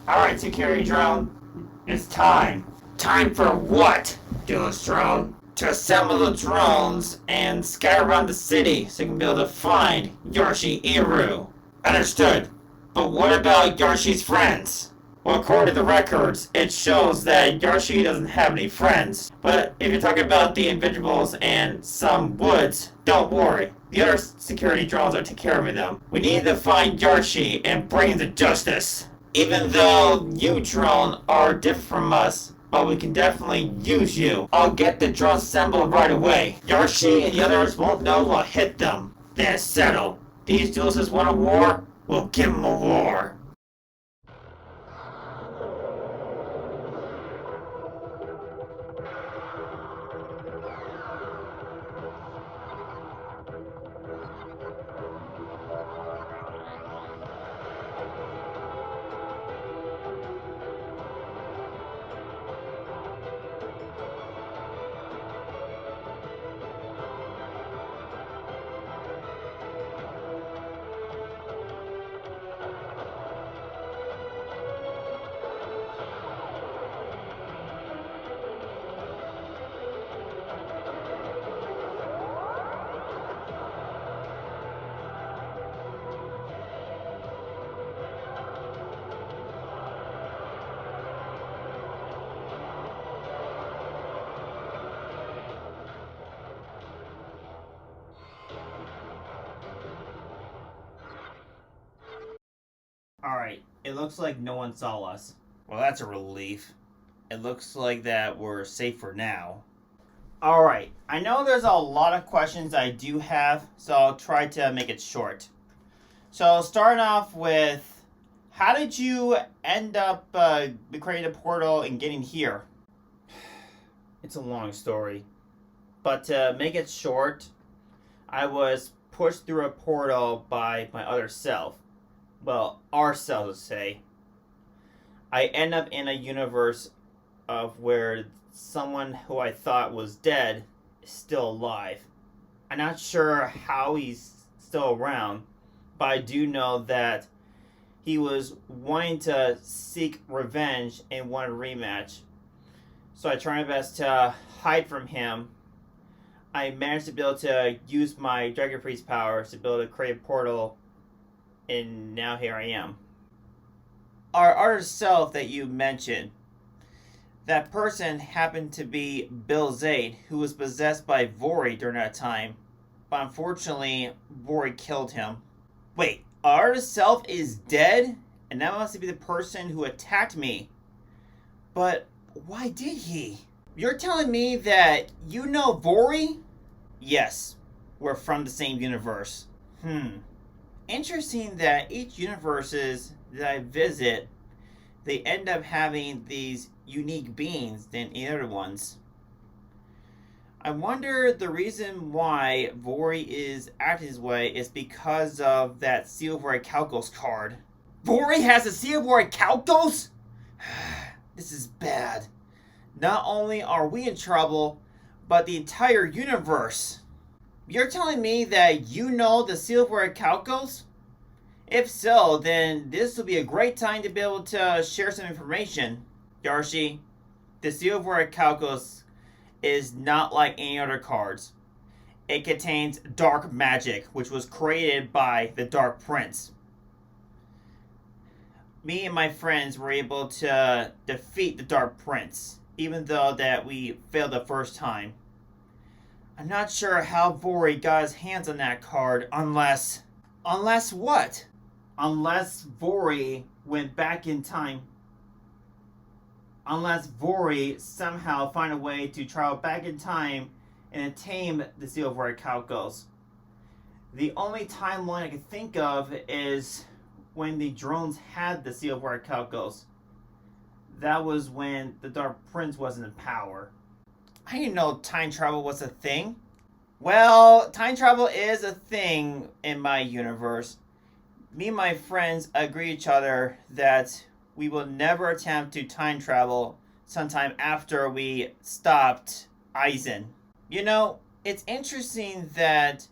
Alright, security drone. It's time. Time for what, duelist drone? To assemble the drones and scatter around the city so you can be able to find Yarshi Iru. Understood. But what about Yarshi's friends? Well, according to the records, it shows that Yarshi doesn't have any friends. But if you're talking about the individuals and some woods, don't worry. The other security drones are taking care of them. We need to find Yarshi and bring him to justice. Even though you drone are different from us, but we can definitely use you. I'll get the drone assembled right away. Yarshi and the others won't know what hit them. Then it's settled. These duelists want a war? We'll give them a war. Alright, it looks like no one saw us. Well, that's a relief. It looks like that we're safe for now. Alright, I know there's a lot of questions I do have, so I'll try to make it short. So, starting off with, how did you end up creating a portal and getting here? It's a long story. But to make it short, I was pushed through a portal by my other self. Well, ourselves, say. I end up in a universe of where someone who I thought was dead is still alive. I'm not sure how he's still around, but I do know that he was wanting to seek revenge and want a rematch. So I try my best to hide from him. I managed to be able to use my Dragon Priest powers to be able to create a portal, and now here I am. Our other self that you mentioned, that person happened to be Bill Zaid, who was possessed by Vory during that time. But unfortunately, Vory killed him. Wait, our other self is dead? And that must be the person who attacked me. But why did he? You're telling me that you know Vory? Yes, we're from the same universe. Interesting that each universes that I visit, they end up having these unique beings than the other ones. I wonder the reason why Vory is acting this way is because of that Seal of Orichalcos card. Vory has a Seal of Orichalcos? This is bad. Not only are we in trouble, but the entire universe. You're telling me that you know the Seal of Orichalcos? If so, then this will be a great time to be able to share some information. Yarshi, the Seal of Orichalcos is not like any other cards. It contains dark magic, which was created by the Dark Prince. Me and my friends were able to defeat the Dark Prince, even though that we failed the first time. I'm not sure how Vory got his hands on that card unless... Unless what? Unless Vory went back in time. Unless Vory somehow find a way to travel back in time and attain the Seal of Orichalcos. The only timeline I can think of is when the drones had the Seal of Orichalcos. That was when the Dark Prince wasn't in power. I didn't know time travel was a thing. Well, time travel is a thing in my universe. Me and my friends agree each other that we will never attempt to time travel sometime after we stopped Aizen. You know, it's interesting that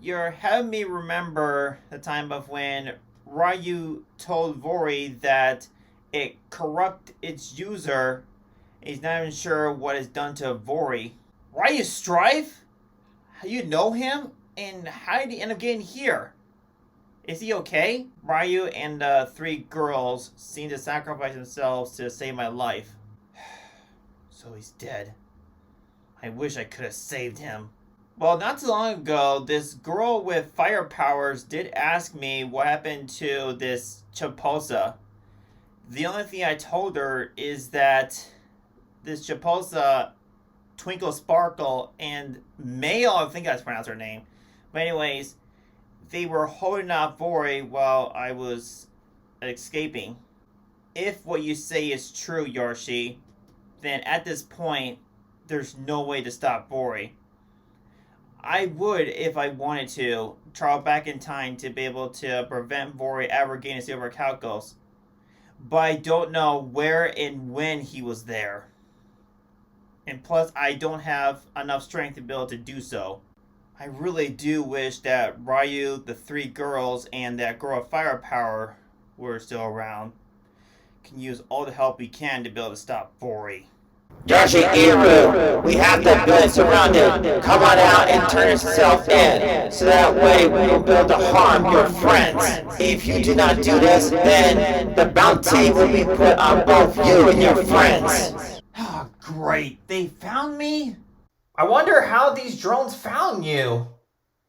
you're having me remember the time of when Ryu told Vory that it corrupt its user. He's not even sure what is done to Vory. Ryu Strife? You know him? And how did he end up getting here? Is he okay? Ryu and the 3 girls seem to sacrifice themselves to save my life. So he's dead. I wish I could have saved him. Well, not too long ago, this girl with fire powers did ask me what happened to this Chiposa. The only thing I told her is that this Chiposa, Twinkle Sparkle, and Mayo, I think that's pronounced her name. But anyways, they were holding off Vory while I was escaping. If what you say is true, Yarshi, then at this point, there's no way to stop Vory. I would, if I wanted to, travel back in time to be able to prevent Vory ever gaining Seal of Orichalcos. But I don't know where and when he was there. And plus, I don't have enough strength to be able to do so. I really do wish that Ryu, the 3 girls, and that girl with fire power were still around. Can use all the help we can to be able to stop Vory. Yoshi Iru, we have the building surrounded. Come on out and turn yourself in, so that way we will be able to harm your friends. If you do not do this, then the bounty will be put on both you and your friends. Oh, great. They found me? I wonder how these drones found you.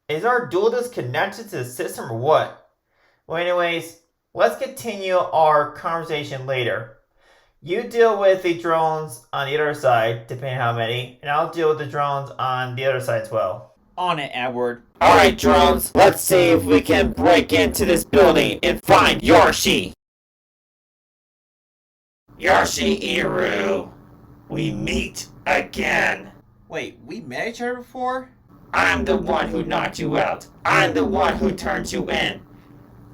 Is our duelist connected to the system or what? Well, anyways, let's continue our conversation later. You deal with the drones on the other side, depending on how many, and I'll deal with the drones on the other side as well. On it, Edward. Alright, drones, let's see if we can break into this building and find Yarshi. Yarshi Iru, we meet again. Wait, we met each other before? I'm the one who knocked you out. I'm the one who turned you in.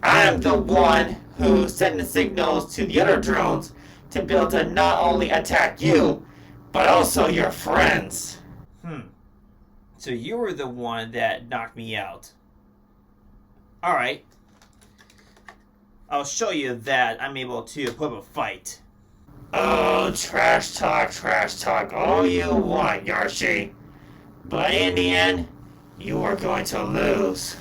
I'm the one who sent the signals to the other drones to be able to not only attack you, but also your friends. So you were the one that knocked me out. Alright. I'll show you that I'm able to put up a fight. Oh, trash talk all you want, Yarshi. But in the end, you are going to lose.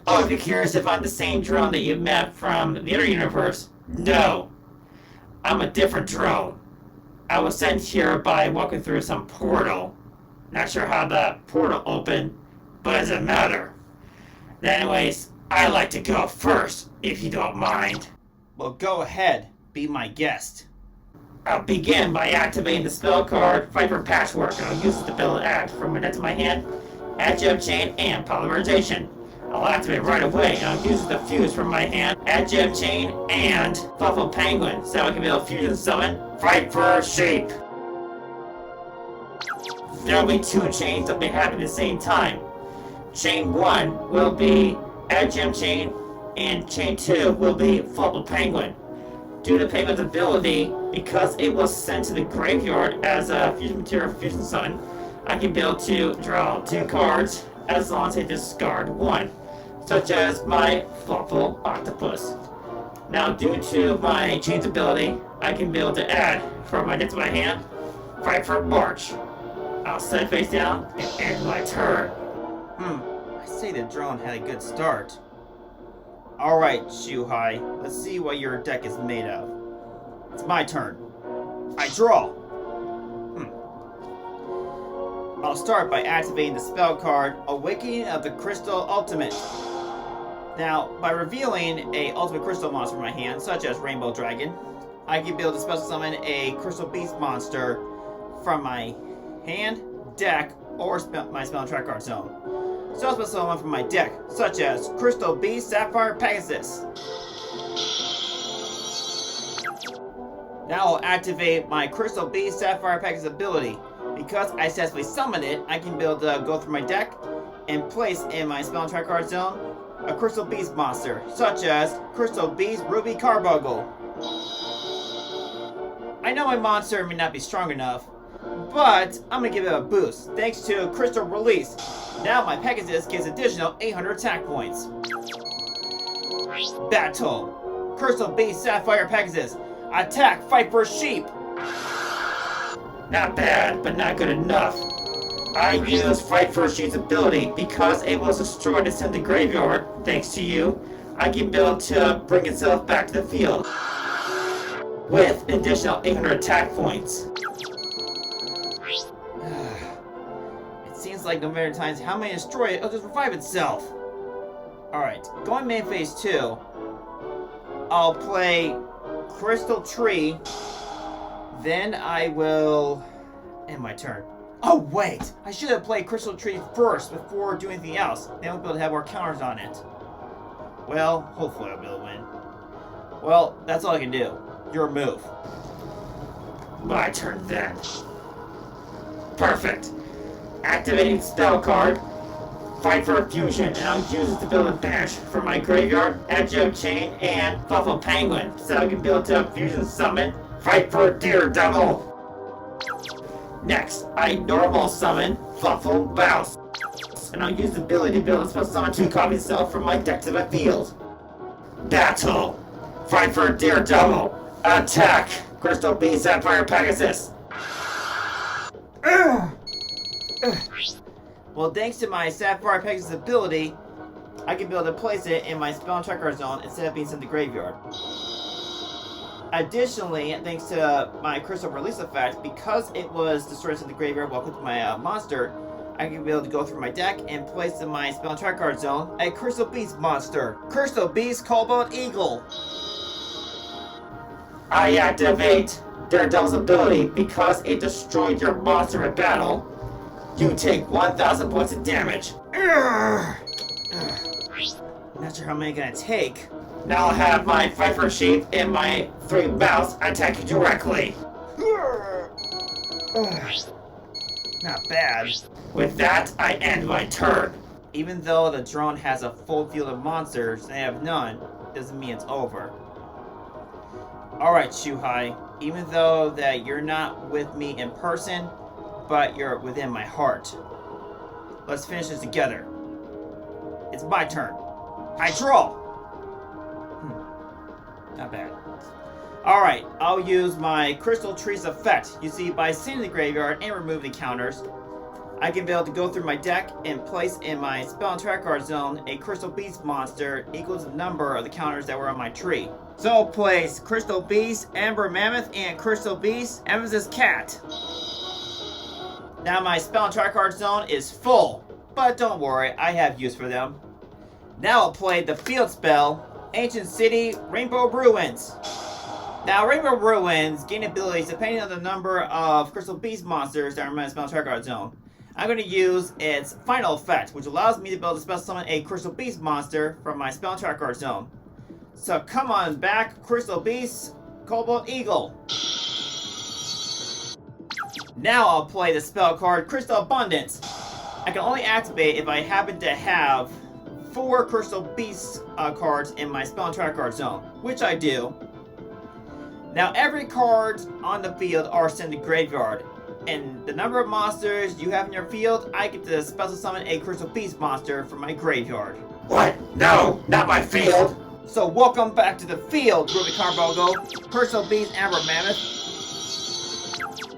Oh, if you're curious if I'm the same drone that you met from the other universe, no. I'm a different drone. I was sent here by walking through some portal. Not sure how that portal opened, but it doesn't matter. Anyways, I like to go first, if you don't mind. Well, go ahead. Be my guest. I'll begin by activating the spell card, Fight for Patchwork. I'll use it to build an act from my net to my hand, Adjective Chain, and Polymerization. I'll activate right away, and I'll use the fuse from my hand, Adjective Chain, and Fluffle Penguin, so I can be able to fusion summon Fight for Sheep. There'll be 2 chains that'll be happening at the same time. Chain 1 will be Adjective Chain, and Chain 2 will be Fluffle Penguin. Due to Penguin's ability, because it was sent to the graveyard as a fusion material fusion summon, I can be able to draw 2 cards as long as I discard 1. Such as my Fluffle Octopus. Now, due to my Chain's ability, I can be able to add, from my net to my hand, Fight for March. I'll set it face down and end my turn. I say the drone had a good start. Alright, Shuhai, let's see what your deck is made of. It's my turn. I draw. I'll start by activating the spell card, Awakening of the Crystal Ultimate. Now, by revealing a Ultimate Crystal monster from my hand, such as Rainbow Dragon, I can be able to special summon a Crystal Beast monster from my hand, deck, or my spell track card zone. So I'll special summon one from my deck, such as Crystal Beast Sapphire Pegasus. Now I'll activate my Crystal Beast Sapphire Pegasus ability. Because I successfully summoned it, I can be able to go through my deck and place in my spell track card zone a Crystal Beast monster, such as Crystal Beast Ruby Carbuncle. I know my monster may not be strong enough, but I'm gonna give it a boost thanks to Crystal Release. Now my Pegasus gets additional 800 attack points. Battle! Crystal Beast, Sapphire, Pegasus! Attack! Fight for sheep! Not bad, but not good enough. I used Fight for Sheep's ability because it was destroyed and sent to the graveyard. Thanks to you, I can be able to bring itself back to the field with additional 800 attack points. It seems like no matter times how many destroy it, it'll just revive itself. Alright, going main phase 2, I'll play Crystal Tree, then I will end my turn. Oh wait, I should have played Crystal Tree first before doing anything else. Then I'll be able to have more counters on it. Well, hopefully I'll be able to win. Well, that's all I can do. Your move. My turn then. Perfect. Activating spell card. Fight for a fusion, and I'll use it to build a bench for my graveyard, Agile Chain, and Buffalo Penguin, so I can build a fusion summon. Fight for a Daredevil. Next, I normal summon Buffalo Bounce, and I'll use the ability to build a spell summon 2 copies itself from my deck to the field. Battle. Fight for a Daredevil. Attack. Crystal Beast, Sapphire, Pegasus. Well, thanks to my Sapphire Pegasus ability, I can be able to place it in my spell and tracker zone instead of being sent to the graveyard. Additionally, thanks to my Crystal Release effect, because it was destroyed in the graveyard welcome to my monster, I can be able to go through my deck and place in my spell and track card zone a Crystal Beast monster. Crystal Beast Cobalt Eagle. I activate Daredevil's ability because it destroyed your monster in battle. You take 1,000 points of damage. Not sure how many I'm gonna take. Now I'll have my Fight for Sheep and my 3 mouse attack you directly. Not bad. With that, I end my turn. Even though the drone has a full field of monsters and I have none, doesn't mean it's over. Alright, Shuhai. Even though that you're not with me in person, but you're within my heart. Let's finish this together. It's my turn. I draw! Not bad. Alright, I'll use my Crystal Tree's effect. You see, by sitting in the graveyard and removing counters, I can be able to go through my deck and place in my spell and track card zone a Crystal Beast monster equals the number of the counters that were on my tree. So I'll place Crystal Beast, Amber Mammoth, and Crystal Beast, Emphasis Cat. Now my spell and track card zone is full, but don't worry, I have use for them. Now I'll play the field spell, Ancient City, Rainbow Ruins. Now Rainbow Ruins gain abilities depending on the number of Crystal Beast monsters that are in my spell and track card zone. I'm going to use its final effect, which allows me to be able to spell summon a Crystal Beast monster from my spell and track card zone. So come on back, Crystal Beast, Cobalt Eagle. Now I'll play the spell card Crystal Abundance. I can only activate if I happen to have 4 Crystal Beast cards in my spell and track card zone, which I do. Now every card on the field are sent to graveyard, and the number of monsters you have in your field, I get to special summon a Crystal Beast monster from my graveyard. What? No, not my field. So welcome back to the field, Ruby Carbogo. Crystal Beast, Amber Mammoth.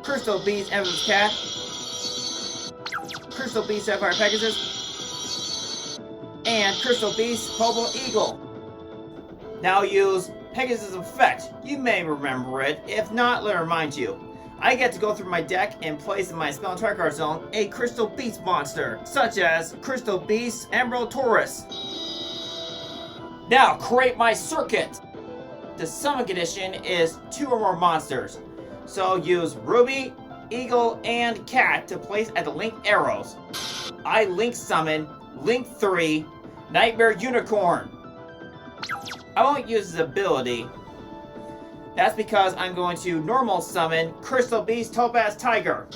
Crystal Beast, Emphasis Cat. Crystal Beast, Sapphire Pegasus. And Crystal Beast, Cobalt Eagle. Now use Pegasus effect. You may remember it. If not, let me remind you. I get to go through my deck and place in my spell and track card zone a Crystal Beast monster, such as Crystal Beast, Emerald Taurus. Now create my circuit. The summon condition is 2 or more monsters. So use Ruby, Eagle, and Cat to place at the linked arrows. I link summon Link 3, Nightmare Unicorn. I won't use his ability. That's because I'm going to normal summon Crystal Beast Topaz Tiger.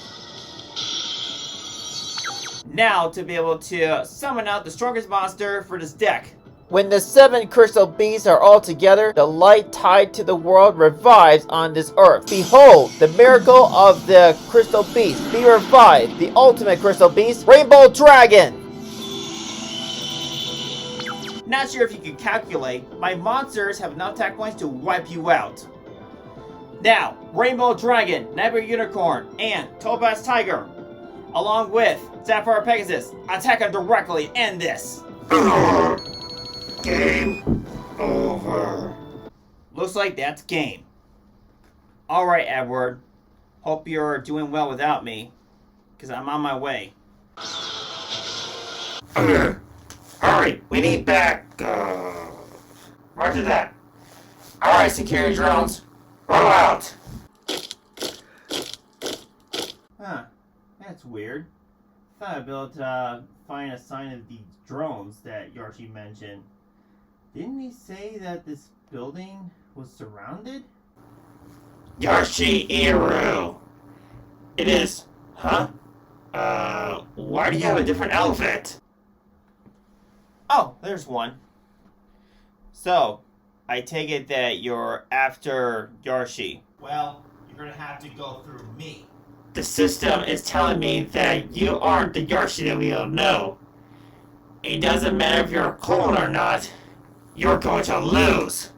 Now to be able to summon out the strongest monster for this deck. When the 7 Crystal Beasts are all together, the light tied to the world revives on this earth. Behold, the miracle of the Crystal Beast. Be revived, the ultimate Crystal Beast, Rainbow Dragon! Not sure if you can calculate, my monsters have enough attack points to wipe you out. Now, Rainbow Dragon, Nightmare Unicorn, and Topaz Tiger, along with Sapphire Pegasus, attack him directly, end this. Game over. Looks like that's game. Alright, Edward. Hope you're doing well without me, because I'm on my way. Hurry, we need back. Roger that. Alright, security drones, roll out. Huh, that's weird. Thought I'd be able to find a sign of these drones that Yarshi mentioned. Didn't he say that this building was surrounded? Yarshi Iru. It is. Huh? Why do you have a different outfit? Oh, there's one. So, I take it that you're after Yarshi. Well, you're gonna have to go through me. The system is telling me that you aren't the Yarshi that we all know. It doesn't matter if you're a clone or not. You're going to lose.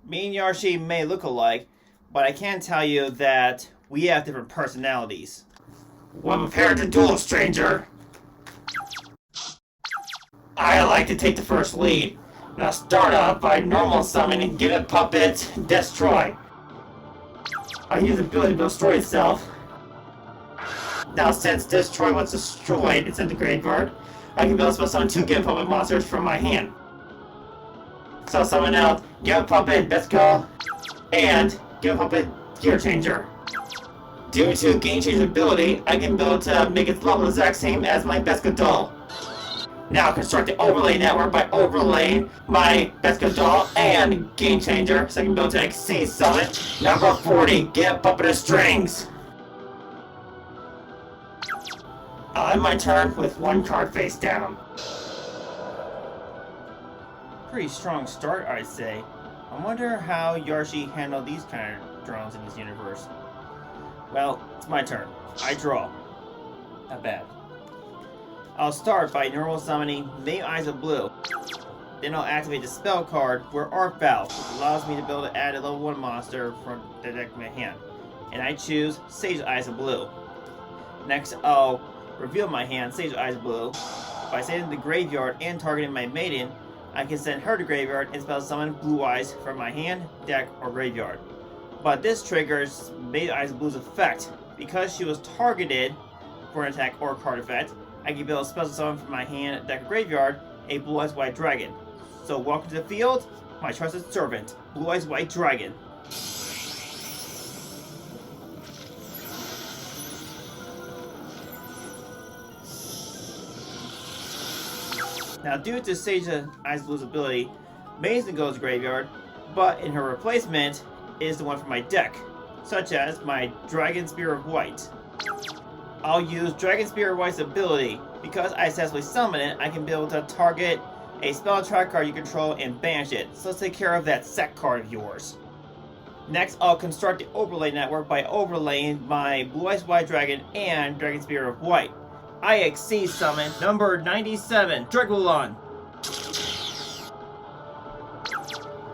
Me and Yarshi may look alike, but I can tell you that we have different personalities. Well, prepare to duel, stranger. I like to take the first lead. Now start off by normal summoning, get a puppet, destroy. I use the ability to destroy itself. Now since destroy was destroyed, it's in the graveyard, I can build a spell summon 2 Give Puppet monsters from my hand. So summon out Give Puppet, Best Call, and Give Puppet Gear Changer. Due to Game Changer ability, I can build to make its level the exact same as my Beskha doll. Now construct the overlay network by overlaying my Beskha doll and Game Changer, so I can build to exceed summon. Number 40, Give Puppet of Strings. I'll end my turn with 1 card face down. Pretty strong start, I'd say. I wonder how Yarshi handled these kind of drones in this universe. Well, it's my turn. I draw. Not bad. I'll start by normal summoning Main Eyes of Blue. Then I'll activate the spell card where Arc Valve, which allows me to be able to add a level 1 monster from the deck of my hand. And I choose Sage Eyes of Blue. Next, I'll reveal my hand, Sage Eyes of Blue. By sending the graveyard and targeting my maiden, I can send her to graveyard and spell summon Blue Eyes from my hand, deck, or graveyard. But this triggers Maiden Eyes of Blue's effect. Because she was targeted for an attack or card effect, I can build a special summon from my hand, deck, or graveyard, a Blue Eyes White Dragon. So welcome to the field, my trusted servant, Blue Eyes White Dragon. Now, due to Sage Eyes Blue's ability, Mason goes to graveyard, but in her replacement is the one from my deck, such as my Dragon Spear of White. I'll use Dragon Spear of White's ability. Because I successfully summon it, I can be able to target a spell track card you control and banish it. So let's take care of that set card of yours. Next, I'll construct the overlay network by overlaying my Blue Eyes White Dragon and Dragon Spear of White. I exceed summon number 97, Dragulon.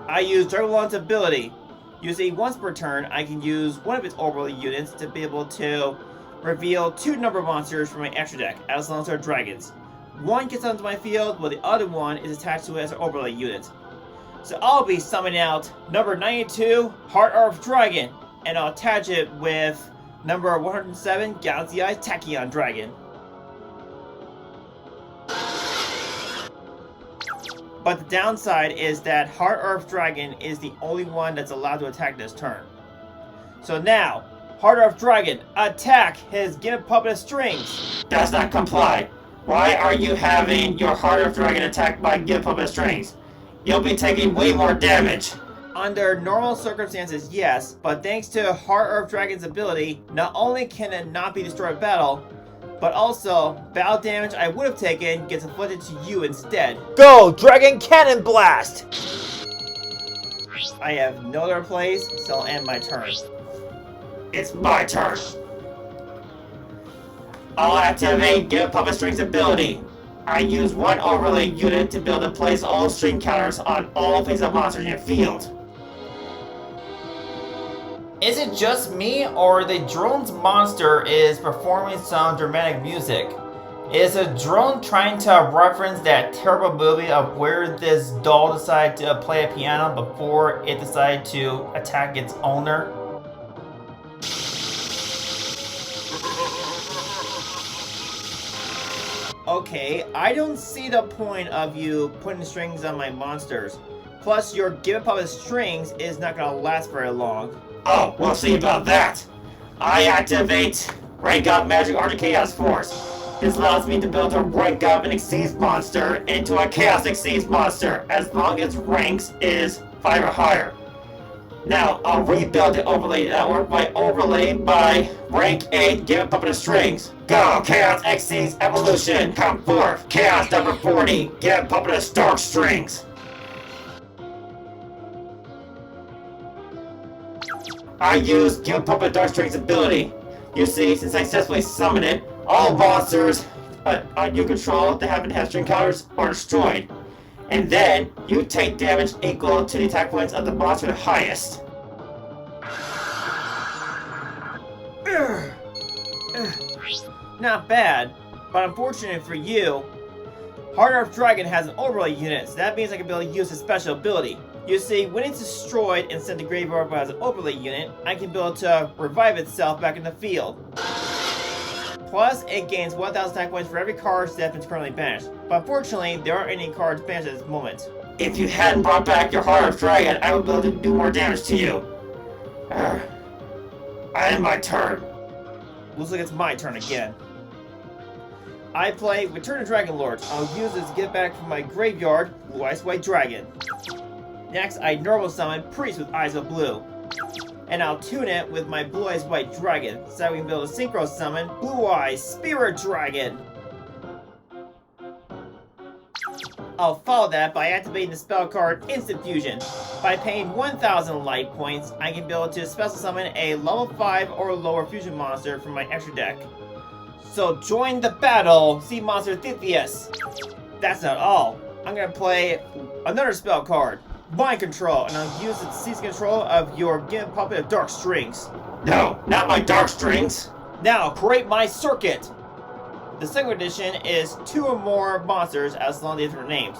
I use Dragulon's ability. Using once per turn, I can use one of its overlay units to be able to reveal 2 number monsters from my extra deck, as long as they're dragons. One gets onto my field, while the other one is attached to it as an overlay unit. So I'll be summoning out number 92, Heart of Dragon, and I'll attach it with number 107, Galaxy Eyes Tachyon Dragon. But the downside is that Heart Earth Dragon is the only one that's allowed to attack this turn. So now, Heart Earth Dragon, attack his Give Puppet of Strings! Does not comply. Why are you having your Heart Earth Dragon attacked by Give Puppet of Strings? You'll be taking way more damage. Under normal circumstances, yes, but thanks to Heart Earth Dragon's ability, not only can it not be destroyed in battle, but also, battle damage I would have taken gets inflicted to you instead. Go, Dragon Cannon Blast! I have no other plays, so I'll end my turn. It's my turn. I'll activate Give Puppet Strings ability. I use one overlay unit to build and place all string counters on all face-up monsters in your field. Is it just me, or the drone's monster is performing some dramatic music? Is the drone trying to reference that terrible movie of where this doll decided to play a piano before it decided to attack its owner? Okay, I don't see the point of you putting strings on my monsters. Plus, your give up of strings is not gonna last very long. Oh, we'll see about that. I activate Rank Up Magic Archer Chaos Force. This allows me to build a Rank Up and Exceeds monster into a Chaos Exceeds monster as long as ranks is 5 or higher. Now, I'll rebuild the overlay network by overlaying by rank 8, give a puppet of strings. Go! Chaos Exceeds Evolution! Come forth! Chaos number 40, give a puppet of Stark strings! I use Give Puppet Dark Strings ability. You see, since I successfully summon it, all monsters on you control that haven't had string counters are destroyed. And then, you take damage equal to the attack points of the monster the highest. Not bad, but unfortunately for you, Heart of Dragon has an overlay unit, so that means I can be able to use a special ability. You see, when it's destroyed and sent to graveyard as an overlay unit, I can be able to revive itself back in the field. Plus, it gains 1,000 attack points for every card that has been currently banished. But unfortunately, there aren't any cards banished at this moment. If you hadn't brought back your Heart of Dragon, I would be able to do more damage to you. I end my turn. Looks like it's my turn again. I play Return of Dragon Lord. I'll use this to get back from my graveyard, Blue Eyes White Dragon. Next, I normal summon Priest with Eyes of Blue. And I'll tune it with my Blue Eyes White Dragon, so we can build a synchro summon Blue Eyes Spirit Dragon. I'll follow that by activating the spell card Instant Fusion. By paying 1,000 light points, I can be able to special summon a level 5 or lower fusion monster from my extra deck. So join the battle, Sea Monster Thetheus! That's not all. I'm gonna play another spell card, Mind Control, and I'll use it to seize control of your Giant Puppet of Dark Strings. No, not my Dark Strings! Now, create my circuit! The second edition is 2 or more monsters as long as different names.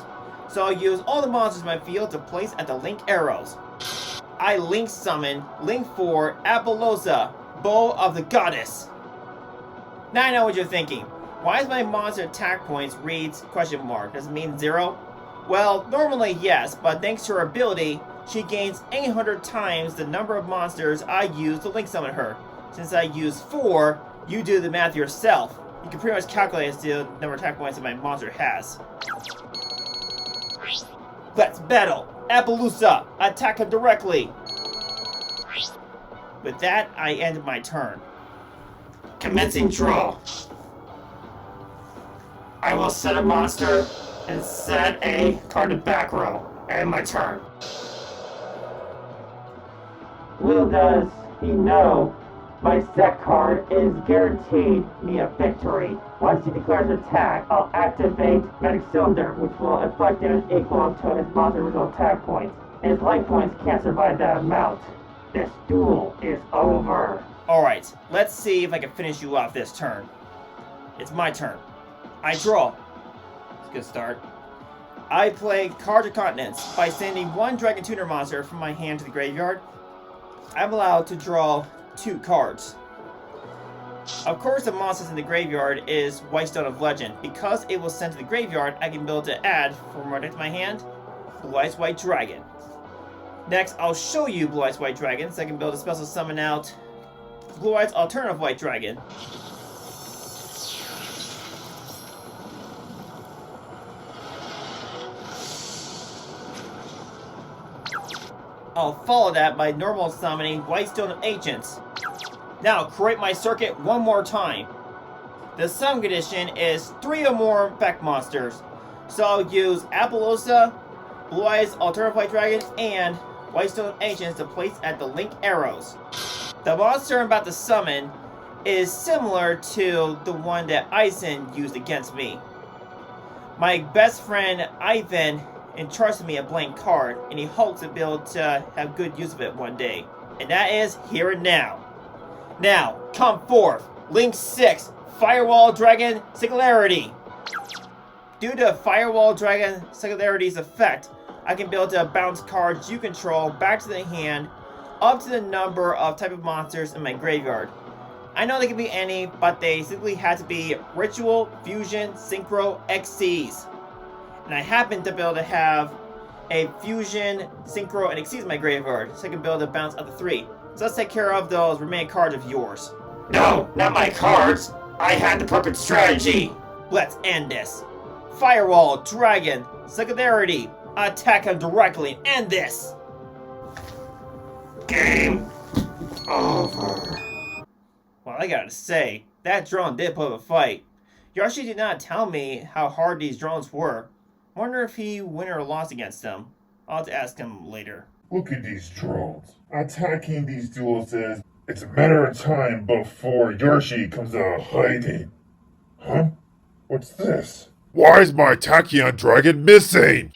So I'll use all the monsters in my field to place at the link arrows. I link summon Link 4 Apollosa, Bow of the Goddess. Now I know what you're thinking. Why is my monster attack points reads question mark? Does it mean 0? Well, normally yes, but thanks to her ability, she gains 800 times the number of monsters I use to link summon her. Since I use 4, you do the math yourself. You can pretty much calculate the number of attack points that my monster has. Let's battle! Appaloosa! Attack him directly! With that, I end my turn. Commencing draw. I will set a monster and set a card to back row. And my turn. Little does he know, my set card is guaranteed me a victory. Once he declares attack, I'll activate Magic Cylinder, which will inflict damage equal to his monster's original attack points. His life points can't survive that amount. This duel is over. Alright, let's see if I can finish you off this turn. It's my turn. I draw. It's a good start. I play Cards of Continents. By sending 1 Dragon Tuner monster from my hand to the graveyard, I'm allowed to draw 2 cards. Of course, the monsters in the graveyard is Whitestone of Legend. Because it was sent to the graveyard, I can be able to add, from my deck to my hand, Blue Eyes White Dragon. Next, I'll show you Blue Eyes White Dragon, so I can build a special summon out Blue Eyes Alternative White Dragon. I'll follow that by normal summoning Whitestone of Ancients. Now, create my circuit one more time. The sum condition is 3 or more effect monsters. So I'll use Apollosa, Blue Eyes Alternative White Dragon, and Whitestone of Ancients to place at the link arrows. The monster I'm about to summon is similar to the one that Ison used against me. My best friend Ivan entrusted me a blank card, and he hopes to be able to have good use of it one day. And that is here and now. Now, come forth, Link 6, Firewall Dragon Singularity. Due to Firewall Dragon Singularity's effect, I can be able to bounce cards you control back to the hand up to the number of type of monsters in my graveyard. I know they can be any, but they simply had to be Ritual, Fusion, Synchro, XCs. And I happen to be able to have a Fusion, Synchro, and XCs in my graveyard, so I can be able to bounce up to 3. So let's take care of those remaining cards of yours. No, not my cards. I had the perfect strategy. Let's end this. Firewall, Dragon, Singularity. Attack him directly and end this. Game over. Well, I gotta say, that drone did put up a fight. Yarshi did not tell me how hard these drones were. Wonder if he won or lost against them. I'll have to ask him later. Look at these drones. Attacking these duelists, it's a matter of time before Yarshi comes out of hiding. Huh? What's this? Why is my Tachyon dragon missing?